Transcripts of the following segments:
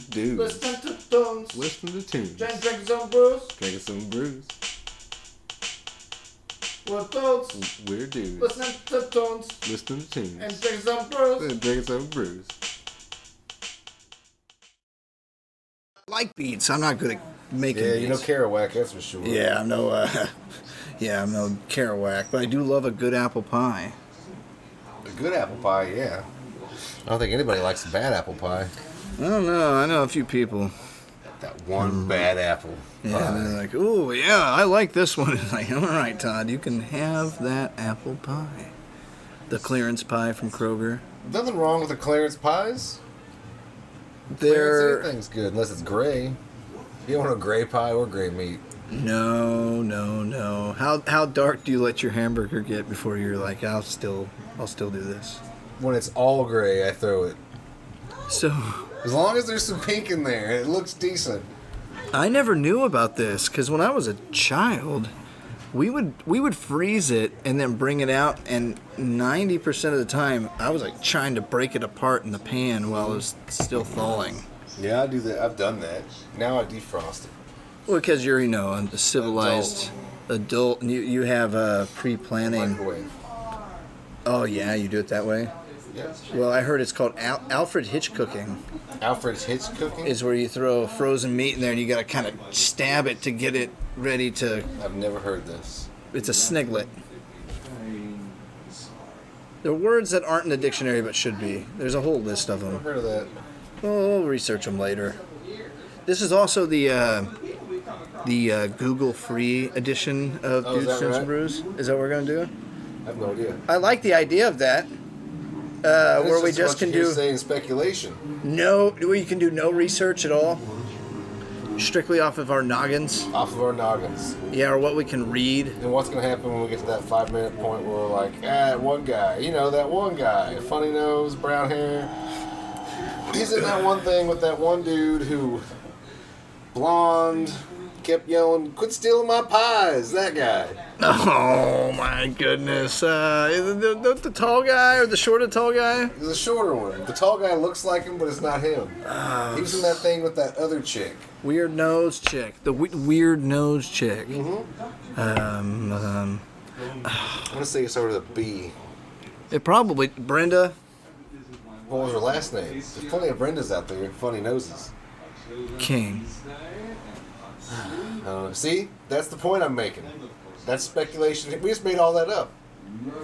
dudes. Listen to tunes. Listen to tunes. Drinking some brews. Drinking some brews. We're dudes. We're dudes. Listening to tunes. Listening to tunes. And drinking some brews. And drinking some brews. I like beats. I'm not good at making beats. Yeah, you know Kerouac, that's for sure. Yeah, I'm no Kerouac, but I do love a good apple pie. A good apple pie, yeah. I don't think anybody likes a bad apple pie. I don't know. I know a few people. That one bad apple. Yeah, pie. they're like, "Oh, yeah, I like this one." It's like, all right, Todd, you can have that apple pie. The clearance pie from Kroger. Nothing wrong with the Clarence pies. They're Anything's good unless it's gray. You don't want a gray pie or gray meat. no. How dark do you let your hamburger get before you're like, I'll still do this? When it's all gray, I throw it. So As long as there's some pink in there, it looks decent. I never knew about this because when I was a child, we would freeze it and then bring it out, and 90% of the time I was like trying to break it apart in the pan while it was still thawing. Yeah, I do that. I've done that. Now I defrost it. Well, because you're a civilized adult, and you have pre-planning. Microwave. Oh yeah, you do it that way. Yes. Well, I heard it's called Alfred Hitch cooking. Alfred's Hitch cooking? Is where you throw frozen meat in there and you gotta kind of stab it to get it ready to. I've never heard this. It's a sniglet. There are words that aren't in the dictionary but should be. There's a whole list of I've them. heard of that. We'll research them later. This is also the Google free edition of Oh, is Dudes, that Tunes, right? and Brews. Is that what we're gonna do? I have no idea. I like the idea of that. Where we just can do saying speculation. where you can do no research at all, strictly off of our noggins. Off of our noggins. Yeah, or what we can read. And what's going to happen when we get to that 5-minute point where we're like, that one guy, that one guy, funny nose, brown hair. He's in that one thing with that one dude who, blonde, kept yelling, quit stealing my pies, that guy. Oh my goodness! The tall guy or the shorter tall guy? He's a shorter one. The tall guy looks like him, but it's not him. He was in that thing with that other chick. Weird nose chick. The weird nose chick. Mm-hmm. I'm going to say it started with a B. It probably Brenda. What was her last name? There's plenty of Brendas out there, funny noses. King. See? That's the point I'm making. That's speculation. We just made all that up.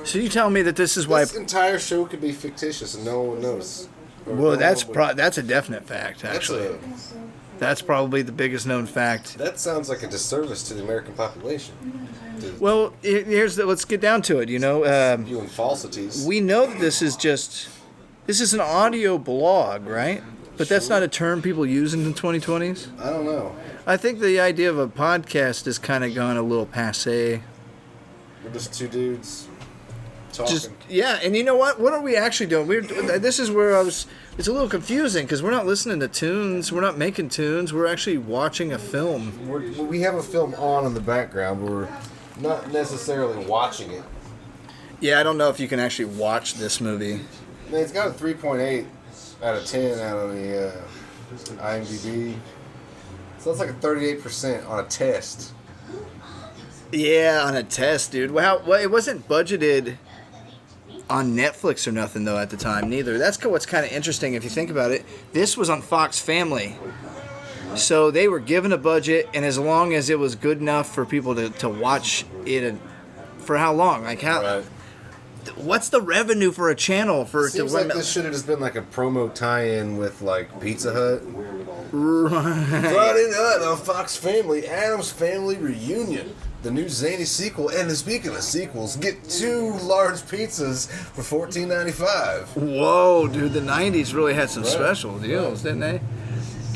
So you tell me that this is why? This entire show could be fictitious and no one knows. Or Well, no that's one would- that's a definite fact. Actually, that's probably the biggest known fact. That sounds like a disservice to the American population. Well, let's get down to it. Viewing falsities. We know that this is an audio blog, right? But that's not a term people use in the 2020s. I don't know. I think the idea of a podcast has kind of gone a little passé. We're just two dudes talking. And you know what? What are we actually doing? This is where it's a little confusing because we're not listening to tunes. We're not making tunes. We're actually watching a film. We have a film on in the background, but we're not necessarily watching it. Yeah, I don't know if you can actually watch this movie. Man, it's got a 3.8 out of 10 out of the IMDb. So that's like a 38% on a test. Yeah, on a test, dude. Well, it wasn't budgeted on Netflix or nothing, though, at the time, neither. That's what's kind of interesting if you think about it. This was on Fox Family. So they were given a budget, and as long as it was good enough for people to watch it, for how long? Like, Right. What's the revenue for a channel? Seems like this should have just been like a promo tie-in with like Pizza Hut. Right. Friday night on Fox Family, Addam's Family Reunion. The new zany sequel, and speaking of sequels, get 2 large pizzas for $14.95. Whoa, dude, the 90s really had some special deals, didn't they?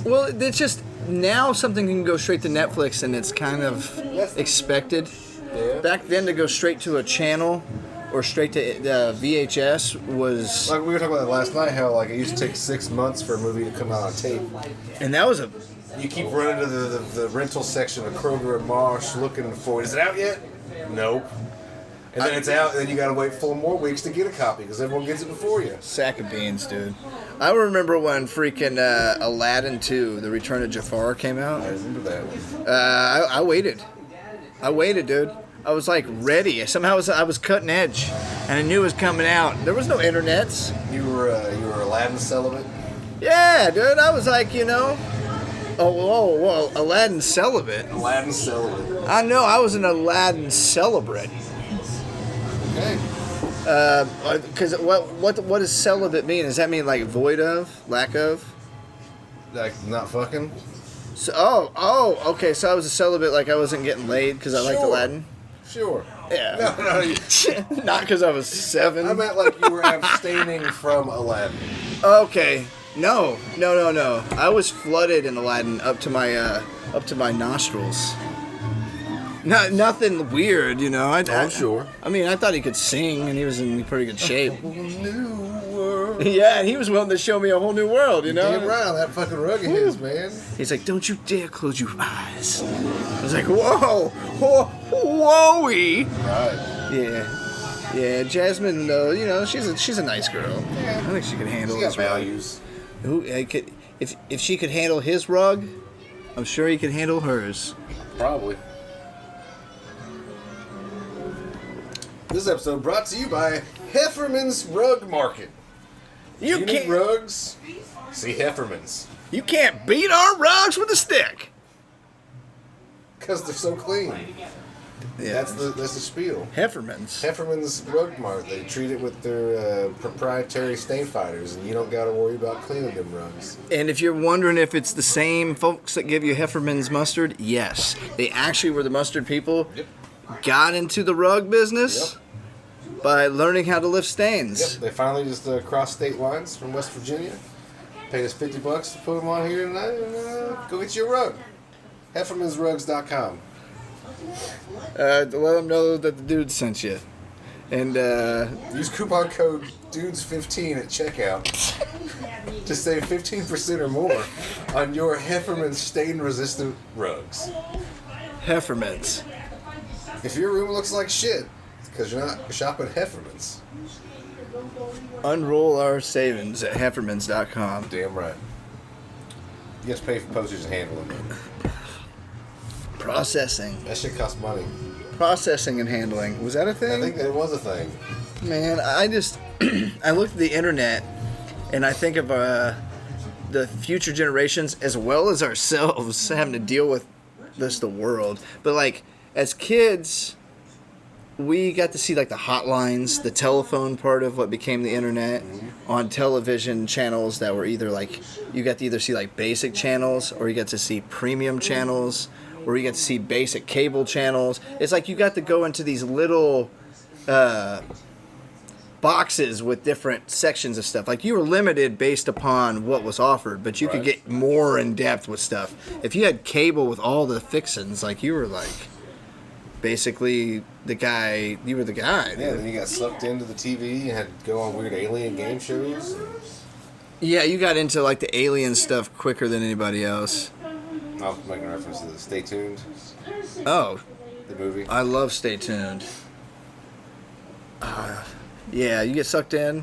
Well, it's just, now something can go straight to Netflix, and it's kind of expected. Yeah. Back then, to go straight to a channel or straight to VHS was... Like we were talking about last night, how like it used to take 6 months for a movie to come out on tape. And that was a... You keep running to the rental section of Kroger and Marsh looking for it. Is it out yet? Nope. And then it's out, and then you gotta wait 4 more weeks to get a copy because everyone gets it before you. Sack of beans, dude. I remember when freaking Aladdin 2, The Return of Jafar, came out. I remember that. I waited. I waited, dude. I was like ready. Somehow I was cutting edge, and I knew it was coming out. There was no internets. You were Aladdin celibate. Yeah, dude. I was like, well, Aladdin celibate. Aladdin celibate. I know. I was an Aladdin celebrant. Okay. Because what does celibate mean? Does that mean like void of, lack of? Like not fucking. So, okay. So I was a celibate, like I wasn't getting laid because I liked Aladdin. Sure. Yeah. No. Not because I was 7. I meant like you were abstaining from Aladdin. Okay. No. I was flooded in Aladdin up to my nostrils. Nothing weird, Sure. I mean, I thought he could sing, and he was in pretty good shape. New world. Yeah, and he was willing to show me a whole new world, Damn right on that fucking rug of his, man. He's like, don't you dare close your eyes. I was like, whoa-y. Right. Yeah, Jasmine, she's a nice girl. I think she could handle She got his rug. values. If she could handle his rug, I'm sure he could handle hers. Probably. This episode brought to you by Hefferman's Rug Market. You need can't rugs? See Hefferman's. You can't beat our rugs with a stick. Because they're so clean. Yeah, That's the spiel. Hefferman's. Hefferman's Rug Mart. They treat it with their proprietary stain fighters, and you don't got to worry about cleaning them rugs. And if you're wondering if it's the same folks that give you Hefferman's mustard, yes. They actually were the mustard people. Yep. Got into the rug business by learning how to lift stains. Yep. They finally just crossed state lines from West Virginia. Paid us $50 to put them on here tonight, and go get you a rug. Hefferman'sRugs.com. To let them know that the dude sent you. And Use coupon code DUDES15 at checkout to save 15% or more on your Hefferman's stain-resistant rugs. Hefferman's. If your room looks like shit, it's because you're not shopping Hefferman's. Unroll our savings at Heffermans.com. Damn right. You have to pay for postage and handling. Processing. That shit costs money. Processing and handling. Was that a I thing? think that was a thing. Man, I just I look at the internet and I think of the future generations as well as ourselves having to deal with this the world. But like as kids, we got to see like the hotlines, the telephone part of what became the internet on television channels that were either like you got to either see like basic channels or you got to see premium channels or you got to see basic cable channels. It's like you got to go into these little boxes with different sections of stuff. Like you were limited based upon what was offered, but you could get more in depth with stuff. If you had cable with all the fixins, like you were like basically the guy. You were the guy. Yeah, then you got sucked into the TV and had to go on weird alien game shows. Yeah, you got into like the alien stuff quicker than anybody else. I was making reference to the Stay Tuned, Oh, the movie. I love Stay Tuned. Yeah, you get sucked in.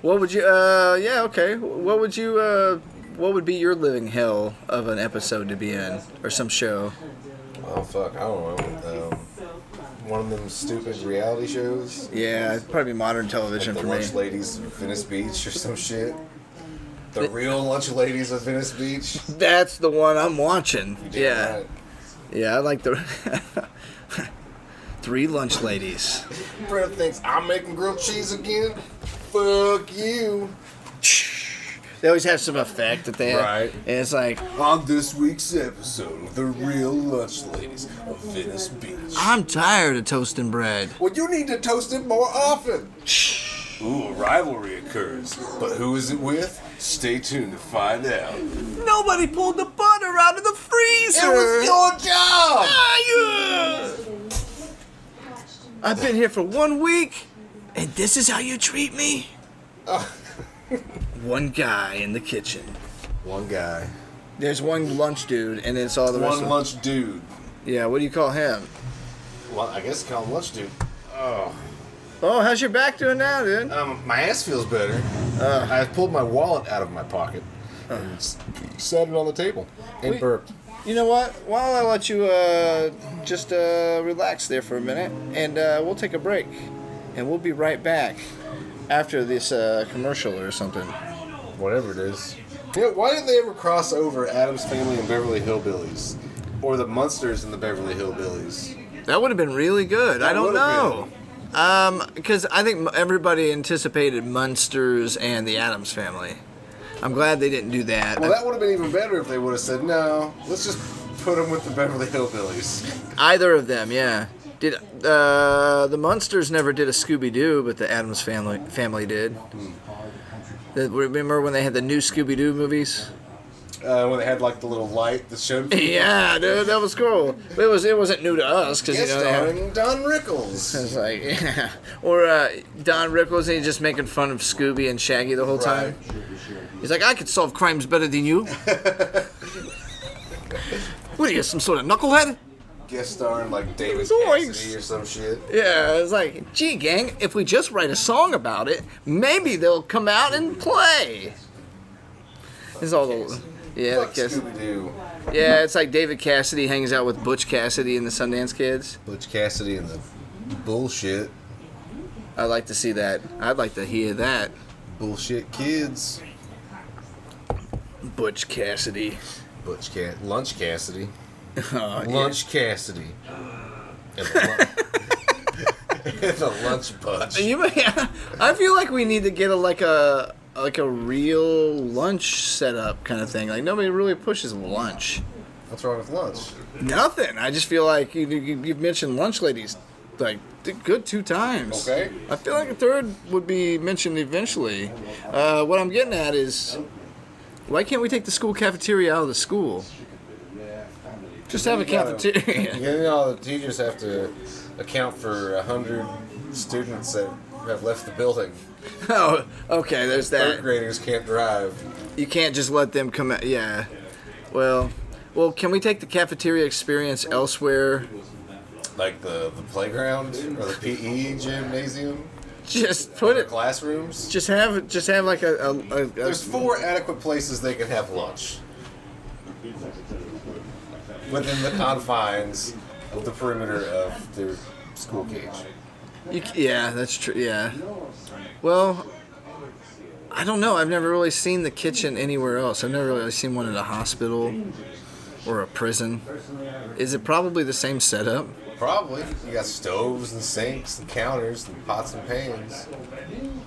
What would you? Yeah, okay. What would you? What would be your living hell of an episode to be in, or some show? Oh fuck, I don't know. One of them stupid reality shows. Yeah, it'd probably be modern television Like for the me. Lunch Ladies of Venice Beach or some shit. The real Lunch Ladies of Venice Beach. That's the one I'm watching. You did Yeah, right. yeah, I like the 3 lunch ladies. Brett thinks I'm making grilled cheese again. Fuck you. They always have some effect that they have. Right. And it's like, On this week's episode of the real Lunch Ladies of Venice Beach. I'm tired of toasting bread. Well, you need to toast it more often. Ooh, a rivalry occurs. But who is it with? Stay tuned to find out. Nobody pulled the butter out of the freezer. It was your job! I've been here for 1 week, and this is how you treat me? One guy in the kitchen. One guy. There's one lunch dude, and it's all the rest One of lunch dude. Yeah, what do you call him? Well, I guess call him lunch dude. Oh. Oh, how's your back doing now, dude? My ass feels better. I pulled my wallet out of my pocket and set it on the table and burped. You know what? While I let you just relax there for a minute, and we'll take a break, and we'll be right back after this commercial or something. Whatever it is. You know, why didn't they ever cross over Addams Family and Beverly Hillbillies? Or the Munsters and the Beverly Hillbillies? That would have been really good. I don't would've know. Because I think everybody anticipated Munsters and the Addams Family. I'm glad they didn't do that. Well, that would have been even better if they would have said, no, let's just put them with the Beverly Hillbillies. Either of them, yeah. Did the Munsters never did a Scooby-Doo, but the Addams family did. Remember when they had the new Scooby-Doo movies? When they had like the little light that showed people. Yeah, dude, that was cool. But it wasn't new to us because Yes, starring Don Rickles. It's like, yeah. Or Don Rickles, and he's just making fun of Scooby and Shaggy the whole time. He's like, I could solve crimes better than you. What are you, some sort of knucklehead? Guest starring like David Zoinks. Cassidy or some shit. Yeah, it's like, gee, gang, if we just write a song about it, maybe they'll come out and play. It's all the... Yeah, Fuck Scooby-Doo. yeah, it's like David Cassidy hangs out with Butch Cassidy and the Sundance Kids. Butch Cassidy and the bullshit. I'd like to see that. I'd like to hear that. Bullshit kids. Butch Cassidy. Lunch Cassidy. Oh, Lunch Cassidy. And the lunch bunch. I feel like we need to get a real lunch setup kind of thing. Like nobody really pushes lunch. What's wrong with lunch? Nothing. I just feel like you've mentioned lunch ladies like good 2 times. Okay. I feel like a third would be mentioned eventually. What I'm getting at is, why can't we take the school cafeteria out of the school? Just have a cafeteria. You know, the teachers have to account for 100 students that have left the building. Oh, okay, there's that. Third graders can't drive. You can't just let them come out. Yeah. Well, can we take the cafeteria experience elsewhere? Like the playground or the PE gymnasium? Just put it. Classrooms? Just have like a There's 4 adequate places they can have lunch. Within the confines of the perimeter of their school cage. Yeah, that's true. Yeah. Well, I don't know. I've never really seen the kitchen anywhere else. I've never really seen one at a hospital or a prison. Is it probably the same setup? Probably. You got stoves and sinks and counters and pots and pans.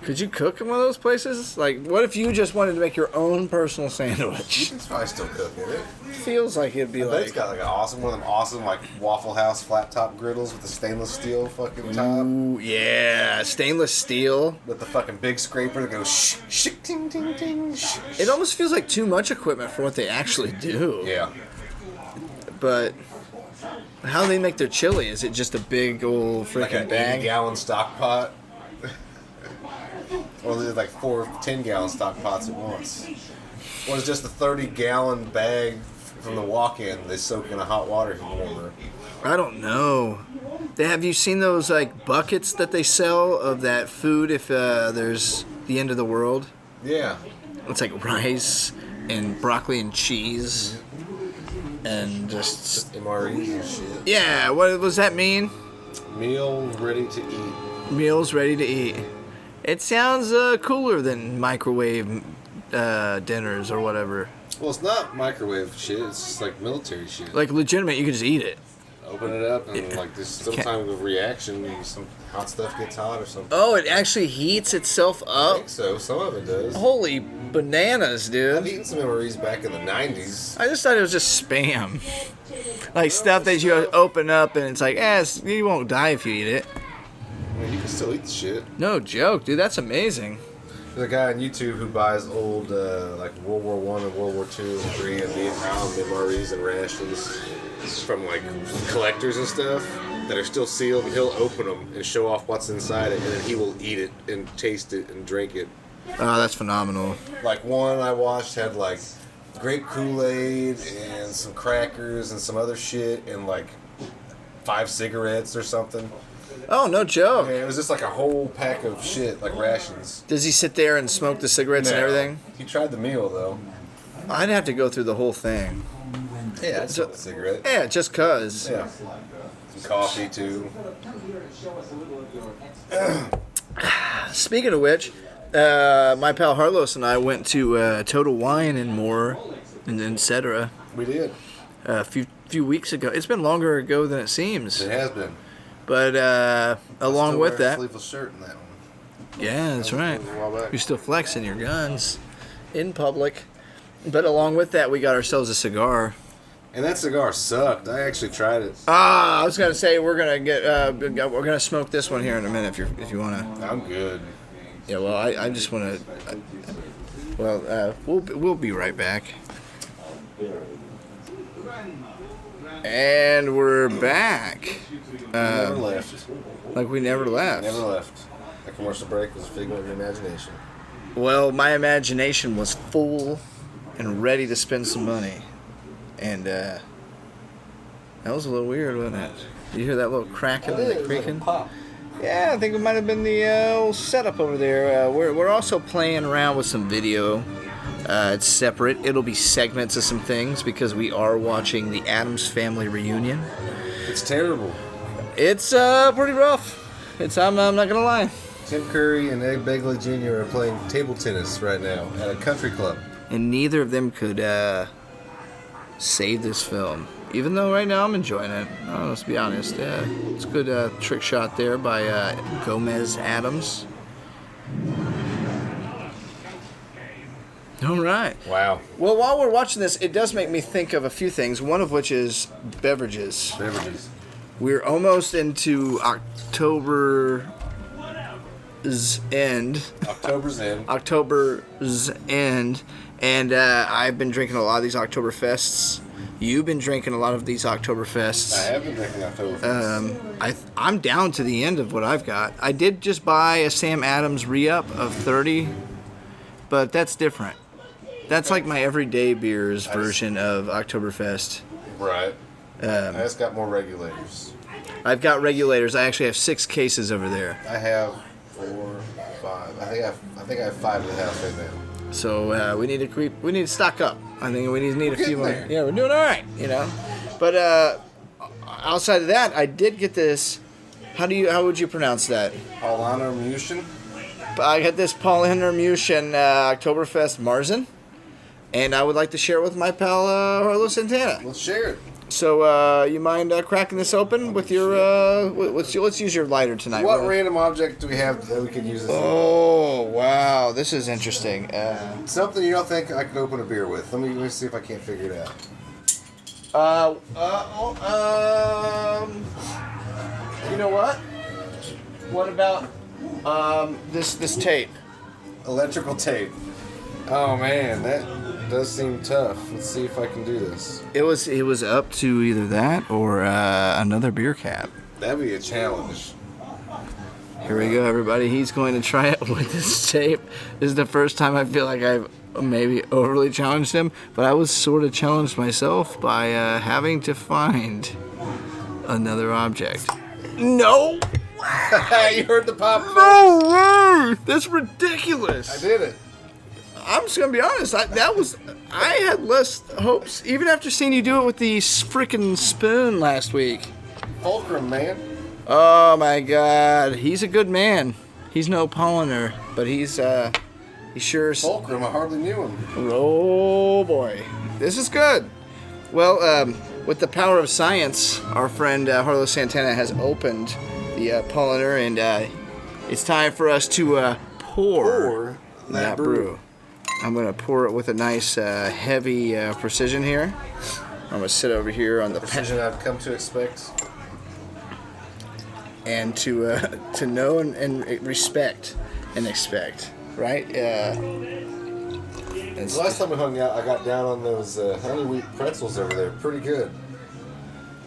Could you cook in one of those places? Like, what if you just wanted to make your own personal You sandwich? can probably still cook in it. Feels like it'd be I bet it's like... got like one of them awesome like Waffle House flat top griddles with the stainless steel fucking top. Ooh, yeah, stainless steel. With the fucking big scraper that goes shh, shh, ting, ting, ting, shh. It almost feels like too much equipment for what they actually do. Yeah. But how do they make their chili? Is it just a big old Like freaking an bag? 80-gallon stock pot. Or there's like 4 10-gallon stock pots at once. Or it's just a 30-gallon bag from the walk-in they soak in a hot water warmer. I don't know. Have you seen those like buckets that they sell of that food if there's the end of the world? Yeah. It's like rice and broccoli and cheese and just MREs and shit. yeah. What does that mean? Meal ready to eat. Meals ready to eat. It sounds cooler than microwave dinners or whatever. Well, it's not microwave shit. It's just like military shit. Like legitimate, you can just eat it. Open it up and like there's some kind of reaction. Some hot stuff gets hot or something. Oh, it actually heats itself I up. think so. Some of it does. Holy bananas, I've dude! eaten some MREs back in the 90s. I just thought it was just spam, like stuff that you open up and it's like, you won't die if you eat it. I mean, you can still eat the shit. No joke, dude. That's amazing. There's a guy on YouTube who buys old like World War I and World War II and III and Vietnam MREs and rations from like collectors and stuff that are still sealed, and he'll open them and show off what's inside it, and then he will eat it and taste it and drink it. Oh, that's phenomenal. Like one I watched had like grape Kool-Aid and some crackers and some other shit and like 5 cigarettes or something. Oh, no joke. Yeah, it was just like a whole pack of shit, like rations. Does he sit there and smoke the cigarettes and No. everything? He tried the meal though. I'd have to go through the whole thing. Yeah, I'd smoke a cigarette. Yeah, just cause. Yeah. Some coffee too. Speaking of which, my pal Harlos and I went to Total Wine and More, and etc. We did. A few weeks ago. It's been longer ago than it seems. It has been. But along Still with wearing a that, sleeveless shirt in that one. yeah, that's right. That was a while back. You're still flexing your guns in public. But along with that, we got ourselves a cigar. And that cigar sucked. I actually tried it. I was gonna say we're gonna smoke this one here in a minute if you wanna. I'm good. Yeah, well, I just wanna. We'll be right back. And we're back. Never left. Like we never left. Never left. That commercial break was a figment of your imagination. Well, my imagination was full and ready to spend some money. And that was a little weird, wasn't it? You hear that little cracking and the creaking? Pop. Yeah, I think it might have been the old setup over there. We're also playing around with some video. It's separate. It'll be segments of some things because we are watching the Addams Family reunion. It's terrible. It's pretty rough. I'm not gonna lie. Tim Curry and Ed Begley Jr. are playing table tennis right now at a country club. And neither of them could save this film. Even though right now I'm enjoying it. Let's be honest. It's a good trick shot there by Gomez Addams. All right. Wow. Well, while we're watching this, it does make me think of a few things, one of which is beverages. Beverages. We're almost into October's end. October's end. October's end. And I've been drinking a lot of these Oktoberfests. You've been drinking a lot of these Oktoberfests. I have been drinking Oktoberfest. I'm down to the end of what I've got. I did just buy a Sam Adams re-up of 30, but that's different. That's like my everyday beers version of Oktoberfest. Right. I just got more regulators. I've got regulators. I actually have 6 cases over there. I have 4, 5. I think I have 5 in the house right now. So we need to stock up. I think we need a few more. there. Yeah, we're doing all right, you know. But outside of that, I did get this. How would you pronounce that? Paulaner Mushin. I got this Paulaner Mushin Oktoberfest Marzen, and I would like to share it with my pal Harlo Santana. Let's share it. So you mind cracking this open with your? Let's use your lighter tonight. What random object do we have that we could use this? Oh wow, this is interesting. Something you don't think I could open a beer with. Let me see if I can't figure it out. You know what? What about this tape? Electrical tape. Oh man, that does seem tough. Let's see if I can do this. It was up to either that or another beer cap. That'd be a challenge. Here we go, everybody. He's going to try it with this tape. This is the first time I feel like I've maybe overly challenged him, but I was sort of challenged myself by having to find another object. No! You heard the pop? No way! That's ridiculous. I did it. I'm just gonna be honest. I had less hopes, even after seeing you do it with the frickin' spoon last week. Fulcrum, man. Oh my God, he's a good man. He's no Polliner, but he sure. Fulcrum, I hardly knew him. Oh boy, this is good. Well, with the power of science, our friend Harlo Santana has opened the Polliner, and it's time for us to pour that brew. I'm going to pour it with a nice heavy precision here. I'm going to sit over here on the Precision I've come to expect. and to know and respect and expect, right? The last time we hung out, I got down on those honey wheat pretzels over there. Pretty good.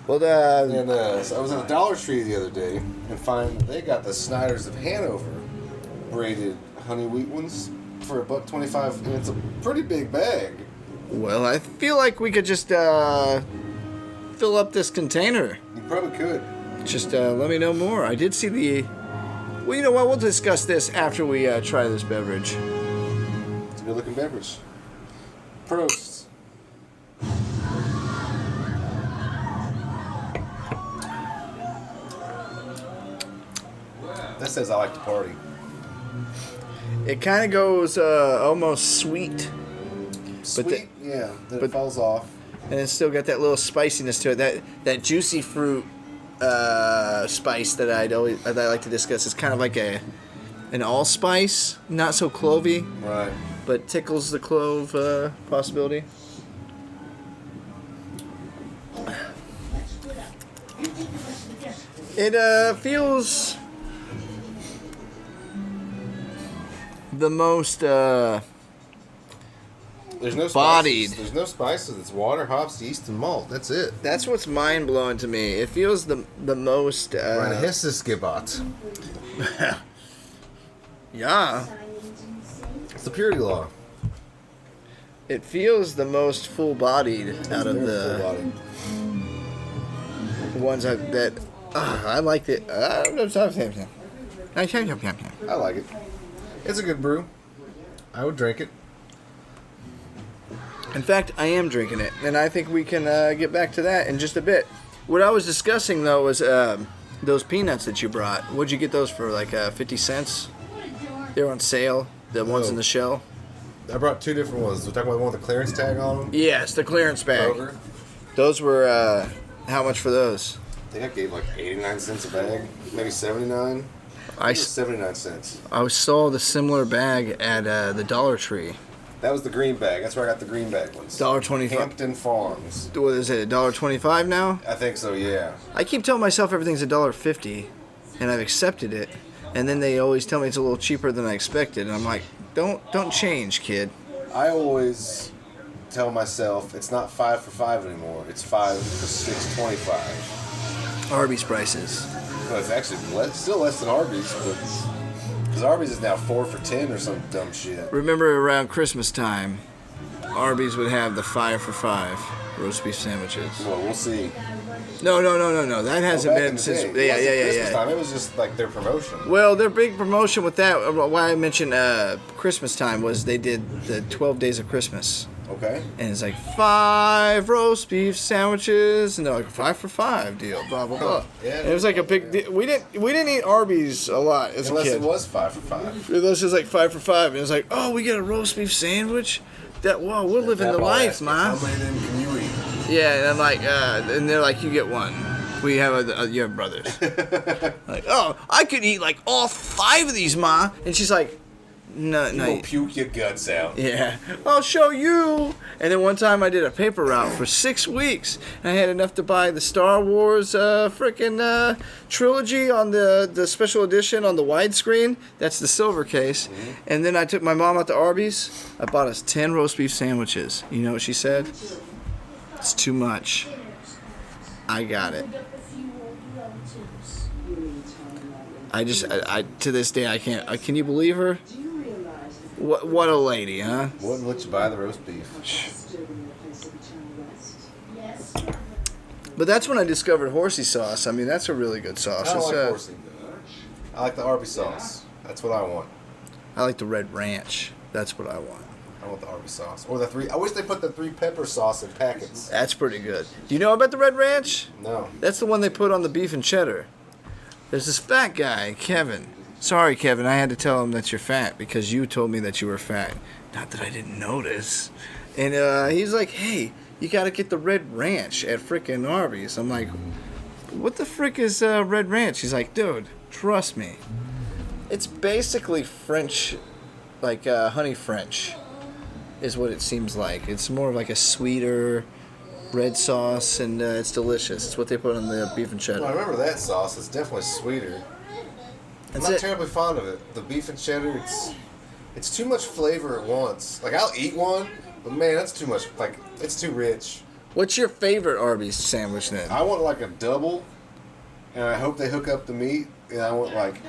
Well, And so I was at the Dollar Tree the other day and find they got the Snyder's of Hanover braided honey wheat ones for $1.25, and it's a pretty big bag. well, I feel like we could just fill up this container. You probably could. Just let me know more. I did see the... Well, you know what? We'll discuss this after we try this beverage. It's a good looking beverage. Prost. That says I like to party. It kind of goes almost sweet. Sweet, yeah. Then it falls off. And it's still got that little spiciness to it. That juicy fruit spice that I like to discuss. It's kind of like an allspice, not so clovey, Right. but tickles the clove possibility. It feels the most There's no bodied. Spices. There's no spices. It's water, hops, yeast, and malt. That's it. That's what's mind blowing to me. It feels the most. Reinhissesgebot. Yeah. It's the purity law. It feels the most full bodied out of the ones that I liked it. I like it. It's a good brew. I would drink it. In fact, I am drinking it, and I think we can get back to that in just a bit. What I was discussing, though, was those peanuts that you brought. What'd you get those for, like 50 cents? They were on sale, the ones in the shell. I brought two different ones. We're talking about the one with the clearance tag on them? Yes, the clearance bag. Kroger. Those were, how much for those? I think I gave like 89 cents a bag. Maybe 79. I 79 cents. saw the similar bag at the Dollar Tree. That was the green bag. That's where I got the green bag ones. $1.25. Hampton Farms. What is it, $1.25 now? I think so, yeah. I keep telling myself everything's $1.50, and I've accepted it. And then they always tell me it's a little cheaper than I expected, and I'm like, don't change, kid. I always tell myself it's not 5 for $5 anymore. It's 5 for $6.25. Arby's prices. Well, it's actually still less than Arby's, but because Arby's is now 4 for $10 or some dumb shit. Remember around Christmas time, Arby's would have the 5 for $5 roast beef sandwiches. Well, we'll see. No. That hasn't Back in been the since. day, it wasn't Christmas Yeah. time. It was just like their promotion. Well, their big promotion with that, why I mentioned Christmas time, was they did the 12 Days of Christmas. Okay. And it's like 5 roast beef sandwiches, and they're like 5 for $5 deal, blah blah blah. Yeah. And it was like a big deal. We didn't eat Arby's a lot as Unless a kid. it was 5 for $5. Unless it was like 5 for $5, and it was like, oh, we get a roast beef sandwich. We're living the life, man. How many of them can you eat? Yeah, and I'm like, and they're like, you get one. We have you have brothers. Like, oh, I could eat like all 5 of these, ma. And she's like, no. You'll puke your guts out. Yeah, I'll show you. And then one time I did a paper route for 6 weeks. And I had enough to buy the Star Wars freaking trilogy on the special edition on the widescreen. That's the silver case. Mm-hmm. And then I took my mom out to Arby's. I bought us 10 roast beef sandwiches. You know what she said? It's too much. I got it. I to this day I can't. Can you believe her? What a lady, huh? Wouldn't let you buy the roast beef. But that's when I discovered horsey sauce. I mean, that's a really good sauce. I don't like horsey. I like the Arby's sauce. That's what I want. I like the red ranch. That's what I want. I want the Arby's sauce. Or the 3... I wish they put the 3 pepper sauce in packets. That's pretty good. Do you know about the red ranch? No. That's the one they put on the beef and cheddar. There's this fat guy, Kevin. Sorry, Kevin, I had to tell him that you're fat because you told me that you were fat. Not that I didn't notice. And he's like, hey, you got to get the red ranch at frickin' Arby's. I'm like, what the frick is red ranch? He's like, dude, trust me. It's basically French, like honey French is what it seems like. It's more of like a sweeter red sauce, and it's delicious. It's what they put on the beef and cheddar. Well, I remember that sauce. It's definitely sweeter. I'm not terribly fond of it. The beef and cheddar, it's too much flavor at once. Like, I'll eat one, but man, that's too much. Like, it's too rich. What's your favorite Arby's sandwich then? I want like a double, and I hope they hook up the meat, and I want like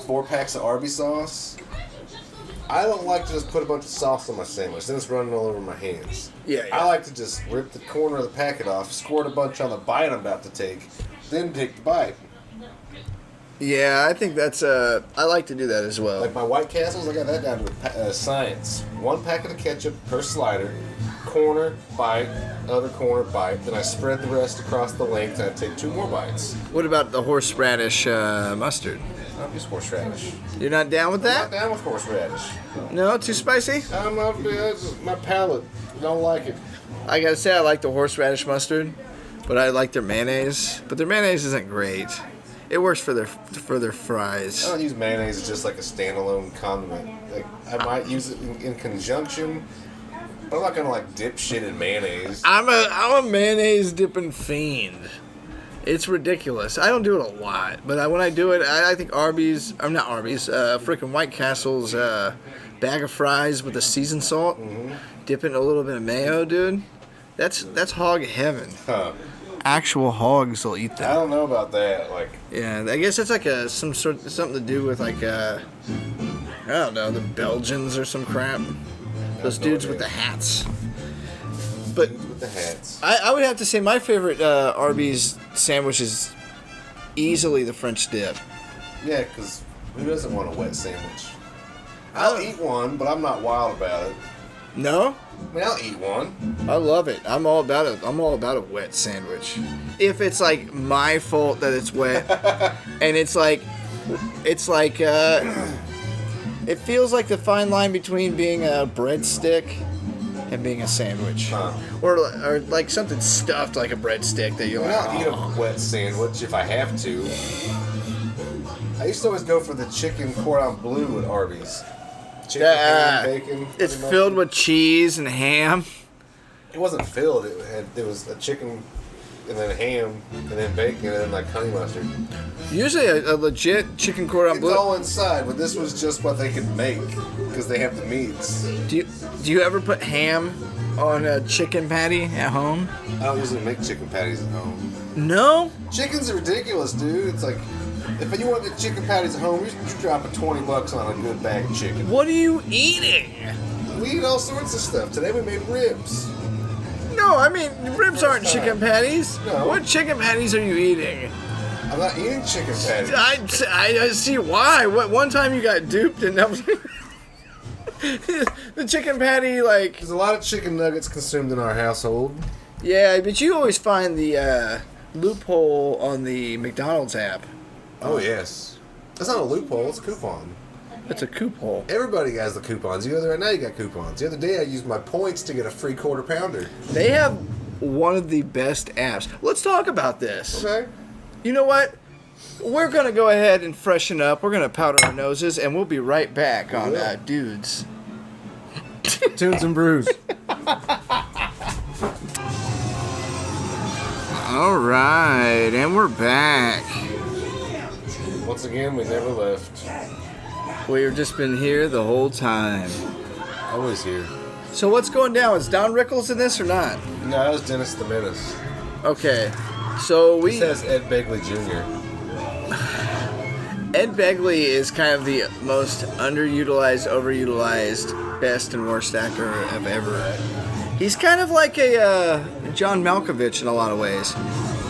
4 packs of Arby's sauce. I don't like to just put a bunch of sauce on my sandwich, then it's running all over my hands. Yeah. I like to just rip the corner of the packet off, squirt a bunch on the bite I'm about to take, then take the bite. Yeah, I think that's I like to do that as well. Like my White Castles, I got that down to science. 1 packet of ketchup per slider, corner, bite, other corner, bite. Then I spread the rest across the length, and I take 2 more bites. What about the horseradish mustard? I'll use horseradish. You're not down with I'm that? not down with horseradish. No, too spicy? I'm not, my palate don't like it. I gotta say I like the horseradish mustard, but I like their mayonnaise. But their mayonnaise isn't great. It works for their fries. I don't use mayonnaise as just like a standalone condiment. Like I might use it in conjunction, but I'm not gonna like dip shit in mayonnaise. I'm a mayonnaise dipping fiend. It's ridiculous. I don't do it a lot, but when I do it, I think freaking White Castle's bag of fries with the seasoned salt, dip it in a little bit of mayo, dude. That's hog heaven. Huh. Actual hogs will eat I that. don't know about that. Like Yeah, I guess it's like something to do with like I don't know, the Belgians or some crap. Those no dudes idea. with the hats. But with the hats. I would have to say my favorite Arby's sandwich is easily the French dip. Yeah, because who doesn't want a wet sandwich? I'll eat one, but I'm not wild about it. No? I mean, I'll eat one. I love it. I'm all about it. I'm all about a wet sandwich. If it's like my fault that it's wet, and it feels like the fine line between being a breadstick and being a sandwich, Huh. or like something stuffed like a breadstick that you're I mean, like. I'll eat a wet sandwich if I have to. I used to always go for the chicken cordon bleu at Arby's. Chicken, ham, bacon. It's pretty much. filled with cheese and ham. It wasn't filled. It was a chicken, and then ham, and then bacon, and then like honey mustard. Usually a legit chicken cordon It's bleu. all inside, but this was just what they could make because they have the meats. Do you ever put ham on a chicken patty at home? I don't usually make chicken patties at home. No. Chicken's ridiculous, dude. It's like if you want to get chicken patties at home, you're dropping $20 on a good bag of chicken. What are you eating? We eat all sorts of stuff. Today we made ribs. No, I mean ribs aren't First time. chicken patties. No. What chicken patties are you eating? I'm not eating chicken patties. I see why. What one time you got duped and that was the chicken patty like. There's a lot of chicken nuggets consumed in our household. Yeah, but you always find the loophole on the McDonald's app. Oh yes, that's not a loophole. It's a coupon. It's a coupon. Everybody has the coupons. Right now you got coupons. The other day I used my points to get a free quarter pounder. They have one of the best apps. Let's talk about this. Okay. You know what? We're going to go ahead and freshen up. We're going to powder our noses, and we'll be right back on Dudes. Tunes and brews. All right, and we're back. Once again, we never left. We've just been here the whole time. Always here. So what's going down? Is Don Rickles in this or not? No, that was Dennis the Menace. Okay, so This has Ed Begley Jr. Ed Begley is kind of the most underutilized, overutilized, best and worst actor I've ever. He's kind of like a John Malkovich in a lot of ways.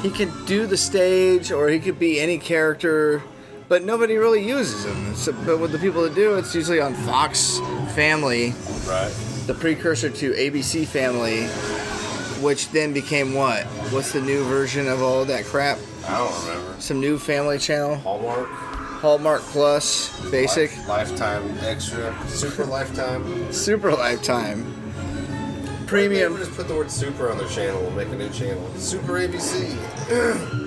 He can do the stage, or he could be any character, but nobody really uses him. But with the people that do, it's usually on Fox Family, Right. the precursor to ABC Family, which then became what? What's the new version of all that crap? I don't remember. Some new family channel? Hallmark. Hallmark Plus, basic, Lifetime extra. Super Lifetime. Super Lifetime, Maybe Premium. we'll just put the word super on their channel. We'll make a new channel. Super ABC.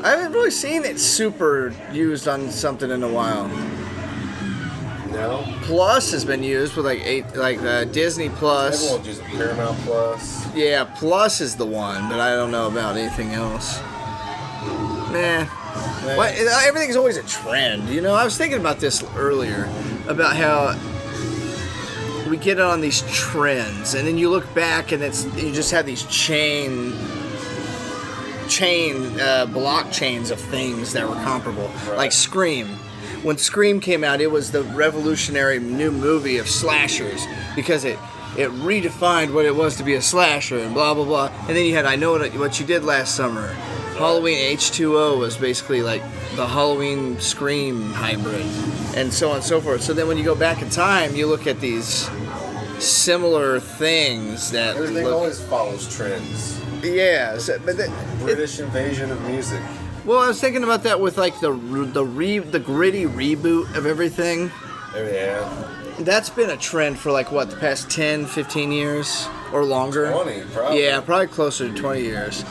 I haven't really seen it super used on something in a while. No. Plus has been used with Disney Plus. Everyone's using Paramount Plus. Yeah, Plus is the one, but I don't know about anything else. Nah. Well, everything's always a trend, you know. I was thinking about this earlier, about how we get on these trends, and then you look back, and you just have these blockchains of things that were comparable, like Scream. When Scream came out, it was the revolutionary new movie of slashers because it redefined what it was to be a slasher and blah blah blah. And then you had I Know What You Did Last Summer, Halloween H2O was basically like the Halloween Scream hybrid, and so on and so forth. So then when you go back in time, you look at these similar things that Everything look, always follows trends. yeah. But British invasion of music. well, I was thinking about that with like the gritty reboot of everything. Yeah. That's been a trend for like what, the past 10, 15 years or longer. 20, probably. Yeah, probably closer to 20 years.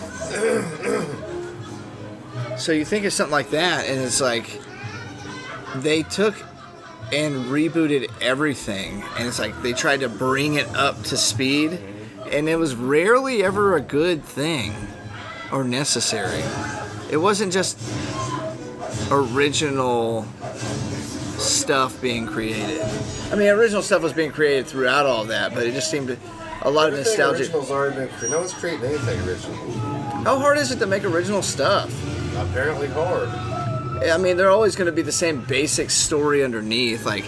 So you think of something like that, and it's like they took and rebooted everything, and it's like they tried to bring it up to speed, and it was rarely ever a good thing or necessary. It wasn't just original stuff being created. I mean, original stuff was being created throughout all of that, but it just seemed to, a lot of Everything nostalgia. original's already been created. No one's creating anything original. How hard is it to make original stuff? Apparently hard. I mean, they're always going to be the same basic story underneath. Like,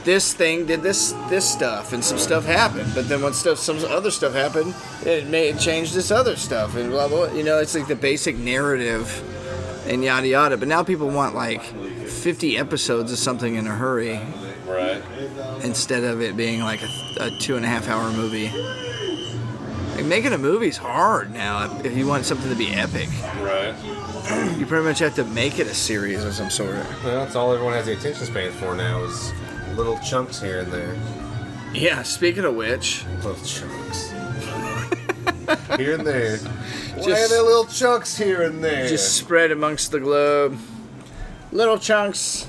this thing did this stuff, and some stuff happened. But then when some other stuff happened, it changed this other stuff, and blah blah. You know, it's like the basic narrative, and yada yada. But now people want like 50 episodes of something in a hurry, Right. instead of it being like a 2.5 hour movie. Like, making a movie's hard now. If you want something to be epic, Right. you pretty much have to make it a series of some sort. Well, that's all everyone has the attention span for now is little chunks here and there. Yeah, speaking of which, Little chunks. Here and there. Why are Just- there little chunks here and there? just spread amongst the globe. Little chunks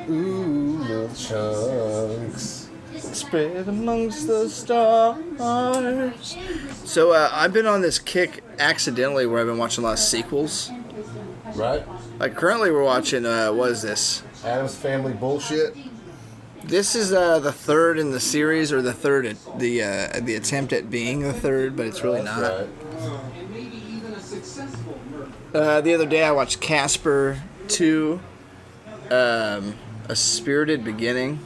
Ooh, little chunks. spread amongst the stars. So I've been on this kick accidentally where I've been watching a lot of sequels. Right? Like currently we're watching, what is this? Addams Family bullshit. This is the third in the series, or the third at the attempt at being the third, but it's really That's not. right. The other day I watched Casper 2, A Spirited Beginning.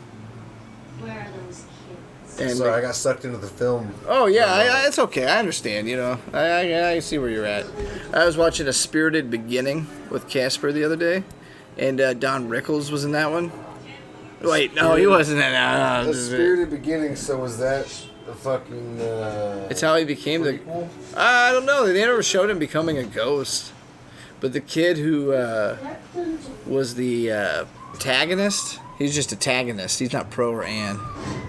And Sorry, I got sucked into the film. oh yeah, it's okay. I understand. You know, I see where you're at. I was watching A Spirited Beginning with Casper the other day, and Don Rickles was in that one. Wait, no, he wasn't in that. The Spirited Beginning, so was that the fucking... It's how he became the... prequel? I don't know. They never showed him becoming a ghost. But the kid who was the antagonist, he's just a antagonist. He's not pro or an.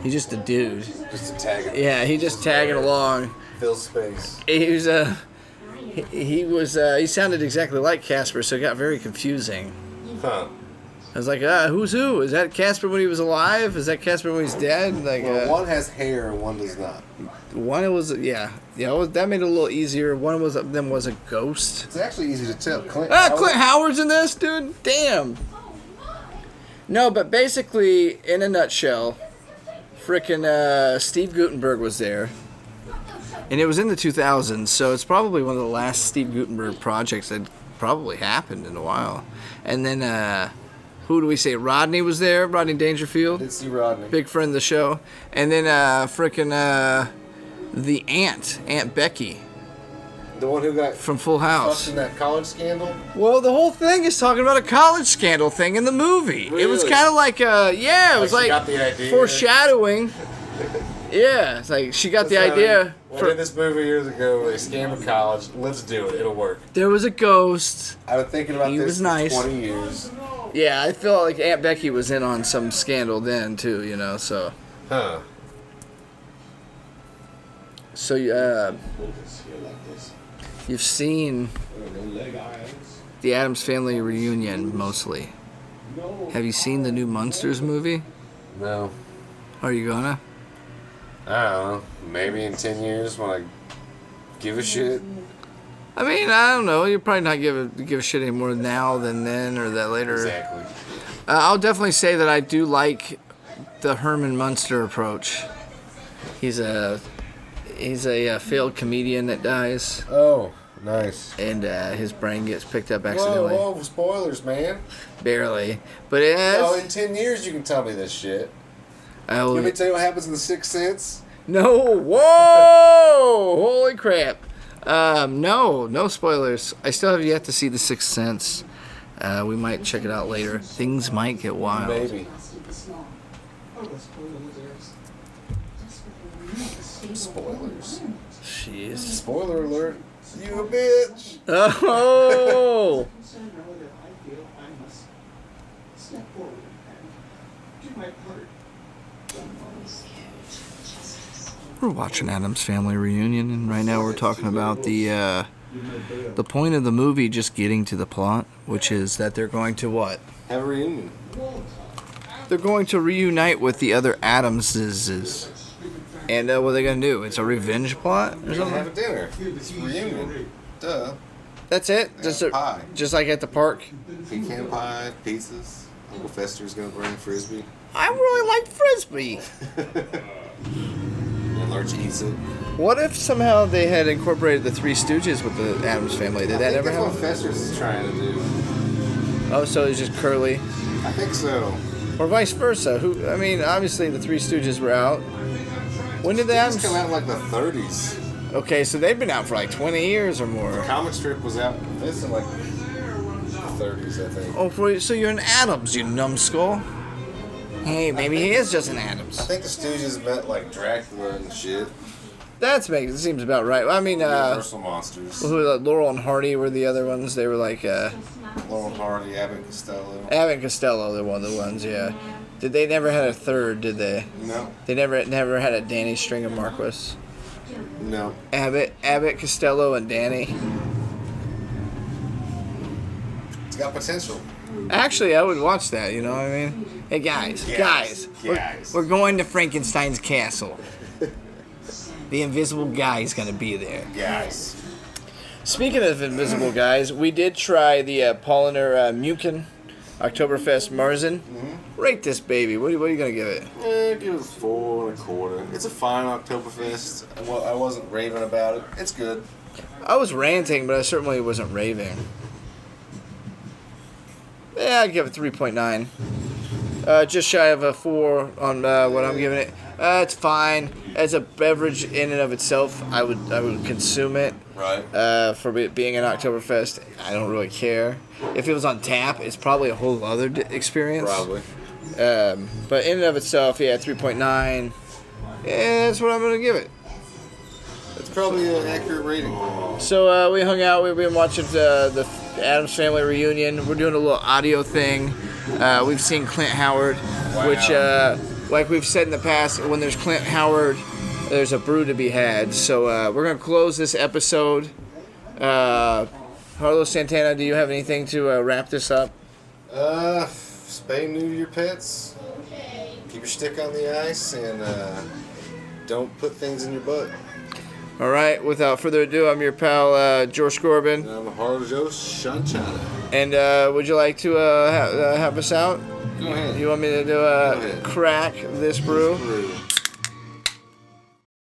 He's just a dude. Just a tag. Yeah, he just tagging along. Fill space. He was he sounded exactly like Casper, so it got very confusing. Huh. I was like, who's who? Is that Casper when he was alive? Is that Casper when he's dead? Like, Well, one has hair and one does not. one was that made it a little easier. One was them was a ghost. It's actually easy to tell. Clint Clint Howard's in this, dude. Damn. No, but basically, in a nutshell, frickin' Steve Guttenberg was there. And it was in the 2000s, so it's probably one of the last Steve Guttenberg projects that probably happened in a while. And then, who do we say? Rodney was there, Rodney Dangerfield. Did see Rodney. Big friend of the show. And then, the Aunt Becky The one who got from Full fucked House. in that college scandal? Well, the whole thing is talking about a college scandal thing in the movie. It was Really? kind of like, it was she like got the idea. foreshadowing. Yeah, it's like she got the That's idea. When in this movie years ago, they scammed a college. Let's do it. It'll work. There was a ghost. I've been thinking about He this was for nice. 20 years. Yeah, I feel like Aunt Becky was in on some scandal then too, you know. So, Huh. you've seen the Addams Family reunion mostly. Have you seen the new Munsters movie? No. Are you gonna? I don't know. Maybe in 10 years when I give a shit. I mean, I don't know. You're probably not give a shit any more now than then or that later. Exactly. I'll definitely say that I do like the Herman Munster approach. He's a failed comedian that dies, Oh, nice. and his brain gets picked up accidentally. Whoa, spoilers, man. Barely, but it No, has. in 10 years you can tell me this shit. Oh, Let me tell you what happens in The Sixth Sense. no! Whoa! Holy crap! No spoilers. I still have yet to see The Sixth Sense. We might check it out later. Things might get wild. Maybe. Spoilers. Jeez. Spoiler alert. You a bitch. Oh! We're watching Addam's Family Reunion, and right now we're talking about the point of the movie just getting to the plot, which is that they're going to what? Have a reunion. They're going to reunite with the other Addamses. And what are they going to do? It's a revenge plot or We're gonna have a something? dinner. It's a reunion. Duh. That's it? Pie. Just like at the park? Pecan pie, pizzas. Uncle Fester's gonna bring frisbee. I really like Frisbee. And Lurch eats it. What if somehow they had incorporated the Three Stooges with the Addams Family? Did that ever That's what happen? Fester's is trying to do. Oh, so it's just Curly? I think so. Or vice versa? I mean, obviously the Three Stooges were out. When did the They Addams... just come out in like the 30s. Okay, so they've been out for like 20 years or more. Comic strip was out. This in like the 30s, I think. Oh, so you're an Addams, you numbskull. Hey, maybe he is just an Addams. I think the Stooges met like Dracula and shit. Seems about right. I mean, Universal monsters. Laurel and Hardy were the other ones. They were like, Laurel Hardy, Abbott and Costello. Abbott and Costello, they're one of the ones, yeah. They never had a third, did they? No. They never had a Danny Stringer Marquis. No. Abbott, Costello, and Danny. It's got potential. Actually, I would watch that, you know what I mean? Hey, guys. We're going to Frankenstein's castle. The invisible guy is going to be there. Guys. Speaking of invisible guys, we did try the Polliner Mukin Oktoberfest Marzen. Mm-hmm. Rate this baby. What are you going to give it? Give it 4 1/4. It's a fine Oktoberfest. Well, I wasn't raving about it. It's good. I was ranting, but I certainly wasn't raving. Yeah, I'd give it 3.9. Just shy of a 4 on what I'm giving it. It's fine. As a beverage in and of itself, I would consume it. Right. For it being an Oktoberfest, I don't really care. If it was on tap, it's probably a whole other experience. Probably. But in and of itself, yeah, 3.9. Yeah, that's what I'm going to give it. It's probably an accurate rating. So we hung out. We've been watching the Addams Family Reunion. We're doing a little audio thing. We've seen Clint Howard, which, like we've said in the past, when there's Clint Howard, there's a brew to be had. So we're going to close this episode. Carlos Santana, do you have anything to wrap this up? Spay and neuter your pets. Keep your stick on the ice, and don't put things in your butt. All right, without further ado, I'm your pal, George Corbin. And I'm a hard Joe Shanchana. And would you like to have us out? Go ahead. You want me to do ahead. crack this brew? Brew.